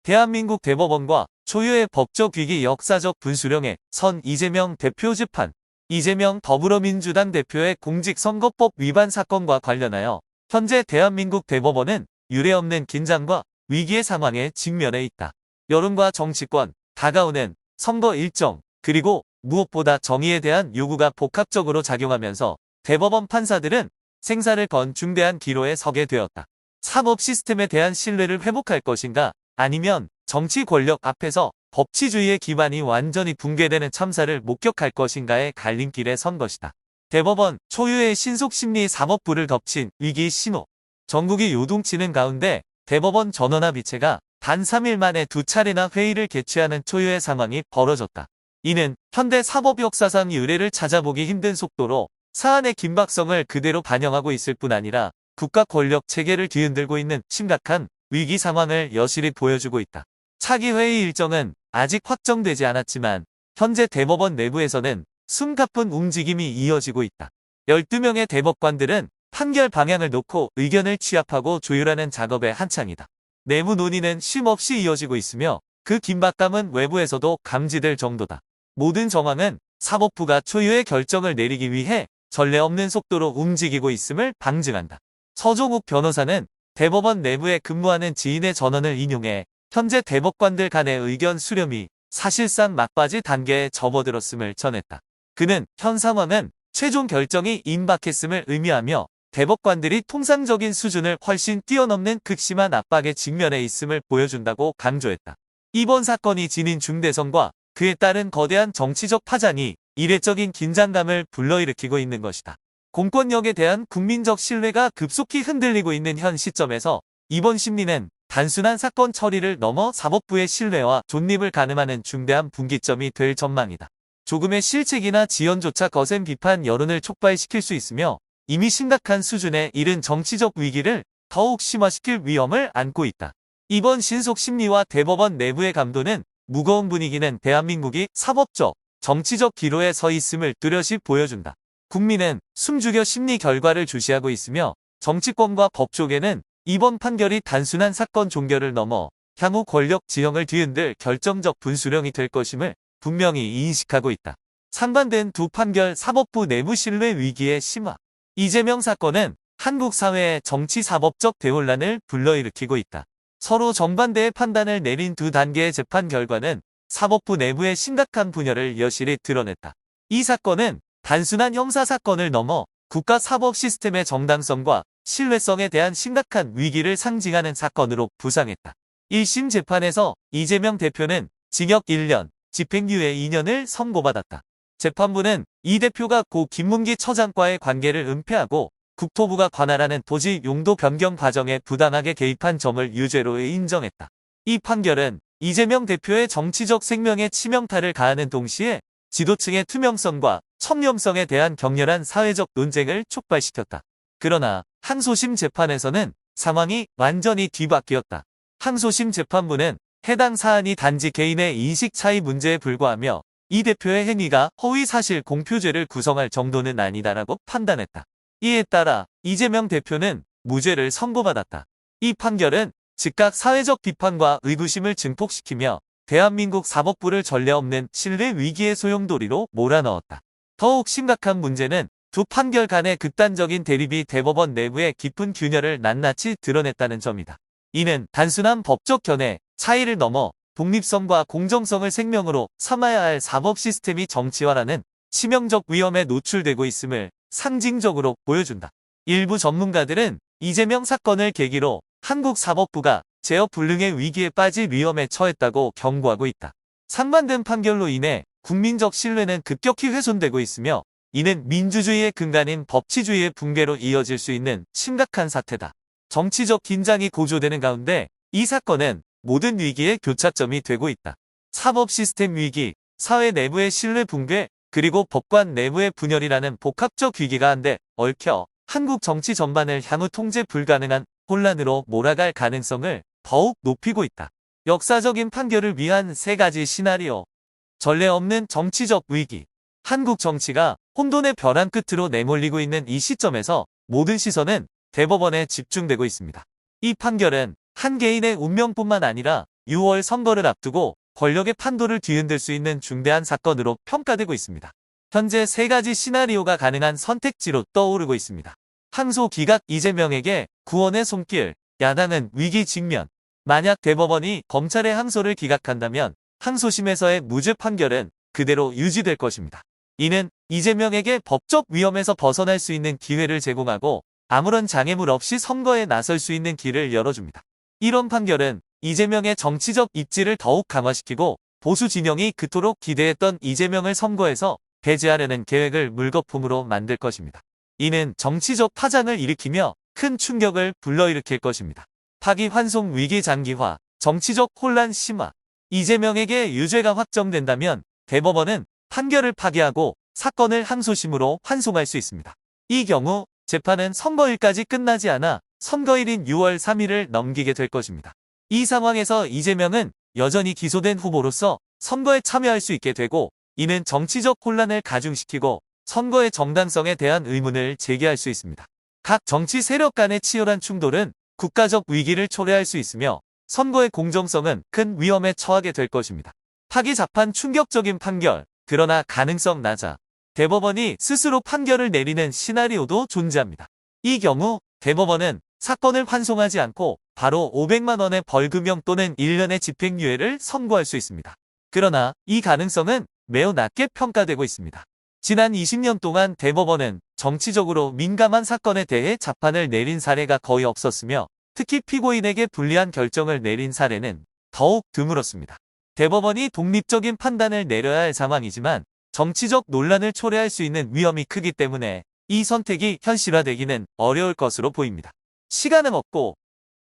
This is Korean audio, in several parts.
대한민국 대법원과 초유의 법적 위기 역사적 분수령의 선 이재명 대표 재판. 이재명 더불어민주당 대표의 공직선거법 위반 사건과 관련하여 현재 대한민국 대법원은 유례없는 긴장과 위기의 상황에 직면해 있다. 여론과 정치권, 다가오는 선거 일정, 그리고 무엇보다 정의에 대한 요구가 복합적으로 작용하면서 대법원 판사들은 생사를 건 중대한 기로에 서게 되었다. 사법 시스템에 대한 신뢰를 회복할 것인가, 아니면 정치 권력 앞에서 법치주의의 기반이 완전히 붕괴되는 참사를 목격할 것인가의 갈림길에 선 것이다. 대법원 초유의 신속심리 사법부를 덮친 위기 신호. 전국이 요동치는 가운데 대법원 전원합의체가 단 3일 만에 2차례나 회의를 개최하는 초유의 상황이 벌어졌다. 이는 현대 사법 역사상 유례를 찾아보기 힘든 속도로 사안의 긴박성을 그대로 반영하고 있을 뿐 아니라 국가 권력 체계를 뒤흔들고 있는 심각한 위기 상황을 여실히 보여주고 있다. 차기 회의 일정은 아직 확정되지 않았지만 현재 대법원 내부에서는 숨가쁜 움직임이 이어지고 있다. 12명의 대법관들은 판결 방향을 놓고 의견을 취합하고 조율하는 작업에 한창이다. 내부 논의는 쉼없이 이어지고 있으며 그 긴박감은 외부에서도 감지될 정도다. 모든 정황은 사법부가 초유의 결정을 내리기 위해 전례 없는 속도로 움직이고 있음을 방증한다. 서종욱 변호사는 대법원 내부에 근무하는 지인의 전언을 인용해 현재 대법관들 간의 의견 수렴이 사실상 막바지 단계에 접어들었음을 전했다. 그는 현 상황은 최종 결정이 임박했음을 의미하며 대법관들이 통상적인 수준을 훨씬 뛰어넘는 극심한 압박에 직면해 있음을 보여준다고 강조했다. 이번 사건이 지닌 중대성과 그에 따른 거대한 정치적 파장이 이례적인 긴장감을 불러일으키고 있는 것이다. 공권력에 대한 국민적 신뢰가 급속히 흔들리고 있는 현 시점에서 이번 심리는 단순한 사건 처리를 넘어 사법부의 신뢰와 존립을 가늠하는 중대한 분기점이 될 전망이다. 조금의 실책이나 지연조차 거센 비판 여론을 촉발시킬 수 있으며 이미 심각한 수준에 이른 정치적 위기를 더욱 심화시킬 위험을 안고 있다. 이번 신속 심리와 대법원 내부의 감도는 무거운 분위기는 대한민국이 사법적, 정치적 기로에 서 있음을 뚜렷이 보여준다. 국민은 숨죽여 심리 결과를 주시하고 있으며 정치권과 법조계는 이번 판결이 단순한 사건 종결을 넘어 향후 권력 지형을 뒤흔들 결정적 분수령이 될 것임을 분명히 인식하고 있다. 상반된 두 판결 사법부 내부 신뢰 위기의 심화. 이재명 사건은 한국 사회의 정치-사법적 대혼란을 불러일으키고 있다. 서로 정반대의 판단을 내린 두 단계의 재판 결과는 사법부 내부의 심각한 분열을 여실히 드러냈다. 이 사건은 단순한 형사사건을 넘어 국가 사법 시스템의 정당성과 신뢰성에 대한 심각한 위기를 상징하는 사건으로 부상했다. 1심 재판에서 이재명 대표는 징역 1년, 집행유예 2년을 선고받았다. 재판부는 이 대표가 고 김문기 처장과의 관계를 은폐하고 국토부가 관할하는 토지 용도 변경 과정에 부당하게 개입한 점을 유죄로 인정했다. 이 판결은 이재명 대표의 정치적 생명에 치명타를 가하는 동시에 지도층의 투명성과 청렴성에 대한 격렬한 사회적 논쟁을 촉발시켰다. 그러나 항소심 재판에서는 상황이 완전히 뒤바뀌었다. 항소심 재판부는 해당 사안이 단지 개인의 인식 차이 문제에 불과하며 이 대표의 행위가 허위사실 공표죄를 구성할 정도는 아니다라고 판단했다. 이에 따라 이재명 대표는 무죄를 선고받았다. 이 판결은 즉각 사회적 비판과 의구심을 증폭시키며 대한민국 사법부를 전례 없는 신뢰 위기의 소용돌이로 몰아넣었다. 더욱 심각한 문제는 두 판결 간의 극단적인 대립이 대법원 내부의 깊은 균열을 낱낱이 드러냈다는 점이다. 이는 단순한 법적 견해, 차이를 넘어 독립성과 공정성을 생명으로 삼아야 할 사법 시스템이 정치화라는 치명적 위험에 노출되고 있음을 상징적으로 보여준다. 일부 전문가들은 이재명 사건을 계기로 한국 사법부가 제어 불능의 위기에 빠질 위험에 처했다고 경고하고 있다. 상반된 판결로 인해 국민적 신뢰는 급격히 훼손되고 있으며 이는 민주주의의 근간인 법치주의의 붕괴로 이어질 수 있는 심각한 사태다. 정치적 긴장이 고조되는 가운데 이 사건은 모든 위기의 교차점이 되고 있다. 사법 시스템 위기, 사회 내부의 신뢰 붕괴, 그리고 법관 내부의 분열이라는 복합적 위기가 한데 얽혀 한국 정치 전반을 향후 통제 불가능한 혼란으로 몰아갈 가능성을 더욱 높이고 있다. 역사적인 판결을 위한 세 가지 시나리오. 전례 없는 정치적 위기. 한국 정치가 혼돈의 벼랑 끝으로 내몰리고 있는 이 시점에서 모든 시선은 대법원에 집중되고 있습니다. 이 판결은 한 개인의 운명뿐만 아니라 6월 선거를 앞두고 권력의 판도를 뒤흔들 수 있는 중대한 사건으로 평가되고 있습니다. 현재 3가지 시나리오가 가능한 선택지로 떠오르고 있습니다. 항소 기각 이재명에게 구원의 손길, 야당은 위기 직면. 만약 대법원이 검찰의 항소를 기각한다면 항소심에서의 무죄 판결은 그대로 유지될 것입니다. 이는 이재명에게 법적 위험에서 벗어날 수 있는 기회를 제공하고 아무런 장애물 없이 선거에 나설 수 있는 길을 열어줍니다. 이런 판결은 이재명의 정치적 입지를 더욱 강화시키고 보수 진영이 그토록 기대했던 이재명을 선거에서 배제하려는 계획을 물거품으로 만들 것입니다. 이는 정치적 파장을 일으키며 큰 충격을 불러일으킬 것입니다. 파기환송 위기 장기화, 정치적 혼란 심화. 이재명에게 유죄가 확정된다면 대법원은 판결을 파기하고 사건을 항소심으로 환송할 수 있습니다. 이 경우 재판은 선거일까지 끝나지 않아 선거일인 6월 3일을 넘기게 될 것입니다. 이 상황에서 이재명은 여전히 기소된 후보로서 선거에 참여할 수 있게 되고 이는 정치적 혼란을 가중시키고 선거의 정당성에 대한 의문을 제기할 수 있습니다. 각 정치 세력 간의 치열한 충돌은 국가적 위기를 초래할 수 있으며 선거의 공정성은 큰 위험에 처하게 될 것입니다. 파기자판 충격적인 판결, 그러나 가능성 낮아. 대법원이 스스로 판결을 내리는 시나리오도 존재합니다. 이 경우 대법원은 사건을 환송하지 않고 바로 500만 원의 벌금형 또는 1년의 집행유예를 선고할 수 있습니다. 그러나 이 가능성은 매우 낮게 평가되고 있습니다. 지난 20년 동안 대법원은 정치적으로 민감한 사건에 대해 재판을 내린 사례가 거의 없었으며 특히 피고인에게 불리한 결정을 내린 사례는 더욱 드물었습니다. 대법원이 독립적인 판단을 내려야 할 상황이지만 정치적 논란을 초래할 수 있는 위험이 크기 때문에 이 선택이 현실화되기는 어려울 것으로 보입니다. 시간은 없고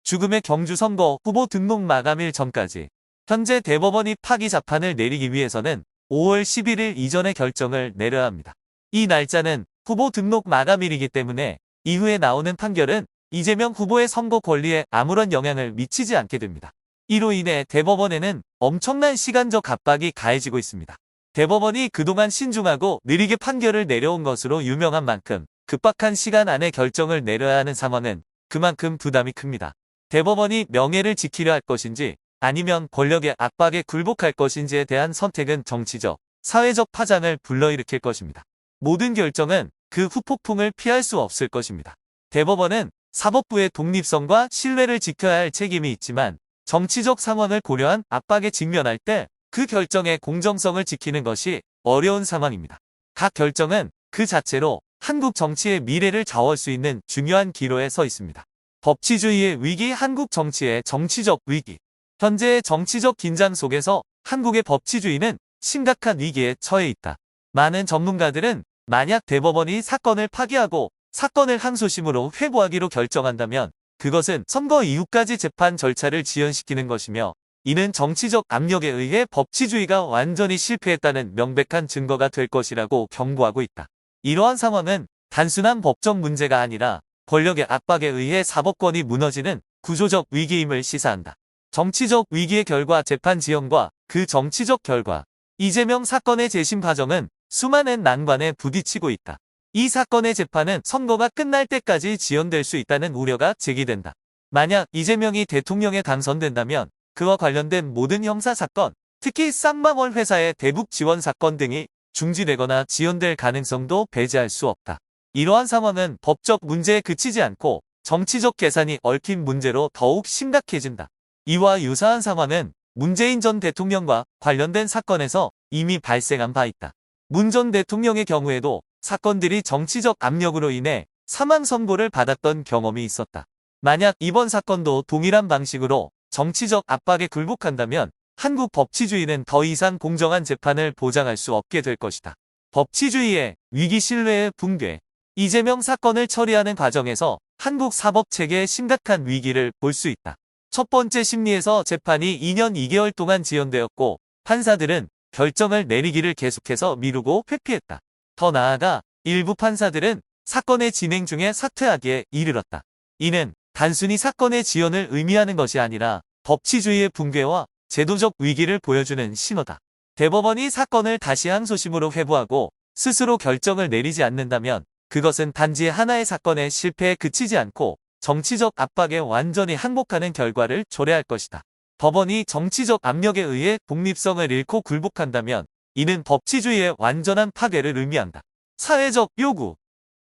죽음의 경주 선거 후보 등록 마감일 전까지 현재 대법원이 파기 재판을 내리기 위해서는 5월 11일 이전의 결정을 내려야 합니다. 이 날짜는 후보 등록 마감일이기 때문에 이후에 나오는 판결은 이재명 후보의 선거 권리에 아무런 영향을 미치지 않게 됩니다. 이로 인해 대법원에는 엄청난 시간적 압박이 가해지고 있습니다. 대법원이 그동안 신중하고 느리게 판결을 내려온 것으로 유명한 만큼 급박한 시간 안에 결정을 내려야 하는 상황은 그만큼 부담이 큽니다. 대법원이 명예를 지키려 할 것인지 아니면 권력의 압박에 굴복할 것인지에 대한 선택은 정치적, 사회적 파장을 불러일으킬 것입니다. 모든 결정은 그 후폭풍을 피할 수 없을 것입니다. 대법원은 사법부의 독립성과 신뢰를 지켜야 할 책임이 있지만 정치적 상황을 고려한 압박에 직면할 때 그 결정의 공정성을 지키는 것이 어려운 상황입니다. 각 결정은 그 자체로 한국 정치의 미래를 좌우할 수 있는 중요한 기로에 서 있습니다. 법치주의의 위기, 한국 정치의 정치적 위기. 현재의 정치적 긴장 속에서 한국의 법치주의는 심각한 위기에 처해 있다. 많은 전문가들은 만약 대법원이 사건을 파기하고 사건을 항소심으로 회부하기로 결정한다면 그것은 선거 이후까지 재판 절차를 지연시키는 것이며 이는 정치적 압력에 의해 법치주의가 완전히 실패했다는 명백한 증거가 될 것이라고 경고하고 있다. 이러한 상황은 단순한 법적 문제가 아니라 권력의 압박에 의해 사법권이 무너지는 구조적 위기임을 시사한다. 정치적 위기의 결과 재판 지연과 그 정치적 결과 이재명 사건의 재심 과정은 수많은 난관에 부딪히고 있다. 이 사건의 재판은 선거가 끝날 때까지 지연될 수 있다는 우려가 제기된다. 만약 이재명이 대통령에 당선된다면 그와 관련된 모든 형사사건, 특히 쌍방울 회사의 대북 지원 사건 등이 중지되거나 지연될 가능성도 배제할 수 없다. 이러한 상황은 법적 문제에 그치지 않고 정치적 계산이 얽힌 문제로 더욱 심각해진다. 이와 유사한 상황은 문재인 전 대통령과 관련된 사건에서 이미 발생한 바 있다. 문 전 대통령의 경우에도 사건들이 정치적 압력으로 인해 사망 선고를 받았던 경험이 있었다. 만약 이번 사건도 동일한 방식으로 정치적 압박에 굴복한다면 한국 법치주의는 더 이상 공정한 재판을 보장할 수 없게 될 것이다. 법치주의의 위기 신뢰의 붕괴. 이재명 사건을 처리하는 과정에서 한국 사법체계의 심각한 위기를 볼 수 있다. 첫 번째 심리에서 재판이 2년 2개월 동안 지연되었고 판사들은 결정을 내리기를 계속해서 미루고 회피했다. 더 나아가 일부 판사들은 사건의 진행 중에 사퇴하기에 이르렀다. 이는 단순히 사건의 지연을 의미하는 것이 아니라 법치주의의 붕괴와 제도적 위기를 보여주는 신호다. 대법원이 사건을 다시 항소심으로 회부하고 스스로 결정을 내리지 않는다면 그것은 단지 하나의 사건의 실패에 그치지 않고 정치적 압박에 완전히 항복하는 결과를 초래할 것이다. 법원이 정치적 압력에 의해 독립성을 잃고 굴복한다면 이는 법치주의의 완전한 파괴를 의미한다. 사회적 요구.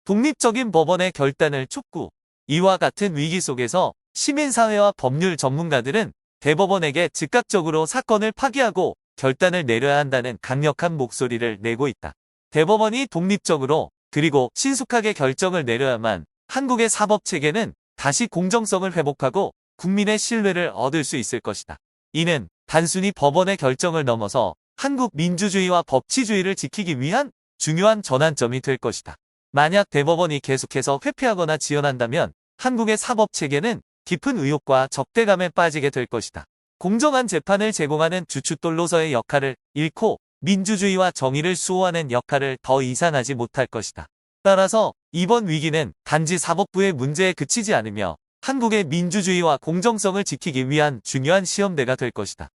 독립적인 법원의 결단을 촉구. 이와 같은 위기 속에서 시민사회와 법률 전문가들은 대법원에게 즉각적으로 사건을 파기하고 결단을 내려야 한다는 강력한 목소리를 내고 있다. 대법원이 독립적으로 그리고 신속하게 결정을 내려야만 한국의 사법체계는 다시 공정성을 회복하고 국민의 신뢰를 얻을 수 있을 것이다. 이는 단순히 법원의 결정을 넘어서 한국 민주주의와 법치주의를 지키기 위한 중요한 전환점이 될 것이다. 만약 대법원이 계속해서 회피하거나 지연한다면 한국의 사법체계는 깊은 의혹과 적대감에 빠지게 될 것이다. 공정한 재판을 제공하는 주춧돌로서의 역할을 잃고 민주주의와 정의를 수호하는 역할을 더 이상 하지 못할 것이다. 따라서 이번 위기는 단지 사법부의 문제에 그치지 않으며 한국의 민주주의와 공정성을 지키기 위한 중요한 시험대가 될 것이다.